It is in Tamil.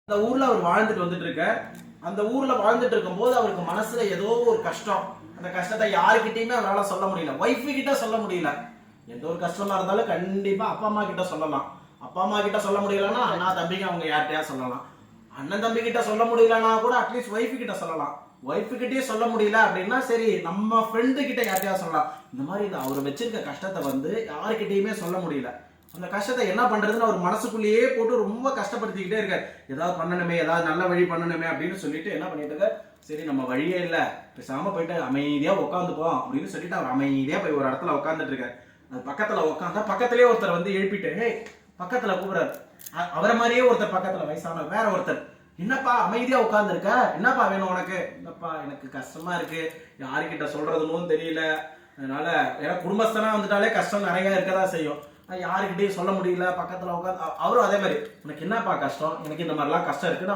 அந்த ஊர்ல அவர் வாழ்ந்துட்டு வந்துட்டு இருக்கார். அந்த ஊர்ல வாழ்ந்துட்டு இருக்கும்போது அவருக்கு மனசுல ஏதோ ஒரு கஷ்டம். அந்த கஷ்டத்தை யாருக்கிட்டையுமே அவரால் சொல்ல முடியல. ஒய்ஃபு கிட்ட சொல்ல முடியல. எந்த ஒரு கஷ்டமா இருந்தாலும் கண்டிப்பா அப்பா அம்மா கிட்ட சொல்லலாம். அப்பா அம்மா கிட்ட சொல்ல முடியலன்னா அண்ணா தம்பிங்க அவங்க யார்கிட்டயா சொல்லலாம். அண்ணன் தம்பி கிட்ட சொல்ல முடியலன்னா கூட அட்லீஸ்ட் ஒய்ஃபு கிட்ட சொல்லலாம். ஒய்ஃபு கிட்டே சொல்ல முடியல அப்படின்னா சரி நம்ம ஃப்ரெண்டு கிட்ட யார்கிட்டயா சொல்லலாம். இந்த மாதிரி அவர் வச்சிருக்க கஷ்டத்தை வந்து யாருக்கிட்டையுமே சொல்ல முடியல. அந்த கஷ்டத்தை என்ன பண்றதுன்னு அவர் மனசுக்குள்ளேயே போட்டு ரொம்ப கஷ்டப்படுத்திக்கிட்டே இருக்காரு. ஏதாவது பண்ணணுமே, ஏதாவது நல்ல வழி பண்ணணுமே அப்படின்னு சொல்லிட்டு என்ன பண்ணிட்டு இருக்காரு, சரி நம்ம வழியே இல்லை, பேசாம போயிட்டு அமைதியா உட்காந்துப்போம் அப்படின்னு சொல்லிட்டு அவர் அமைதியா போய் ஒரு இடத்துல உட்காந்துட்டு இருக்காரு. அது பக்கத்துல உட்காந்தா பக்கத்திலேயே ஒருத்தர் வந்து எழுப்பிட்டு ஹே பக்கத்துல கூப்பிடுறாரு. அவரை மாதிரியே ஒருத்தர் பக்கத்துல வயசான வேற ஒருத்தர், என்னப்பா அமைதியா உட்கார்ந்து இருக்க, என்னப்பா வேணும் உனக்கு? இல்லப்பா எனக்கு கஷ்டமா இருக்கு, யாருக்கிட்ட சொல்றதுன்னு தெரியல, அதனால ஏன்னா குடும்பஸ்தனா வந்துட்டாலே கஷ்டம் நிறைய இருக்கதான் செய்யும், யாருக்கிட்டையும் சொல்ல முடியல, பக்கத்துல உட்காந்து அவரும் அதே மாதிரி உனக்கு என்னப்பா கஷ்டம், எனக்கு இந்த மாதிரிலாம் கஷ்டம் இருக்குன்னு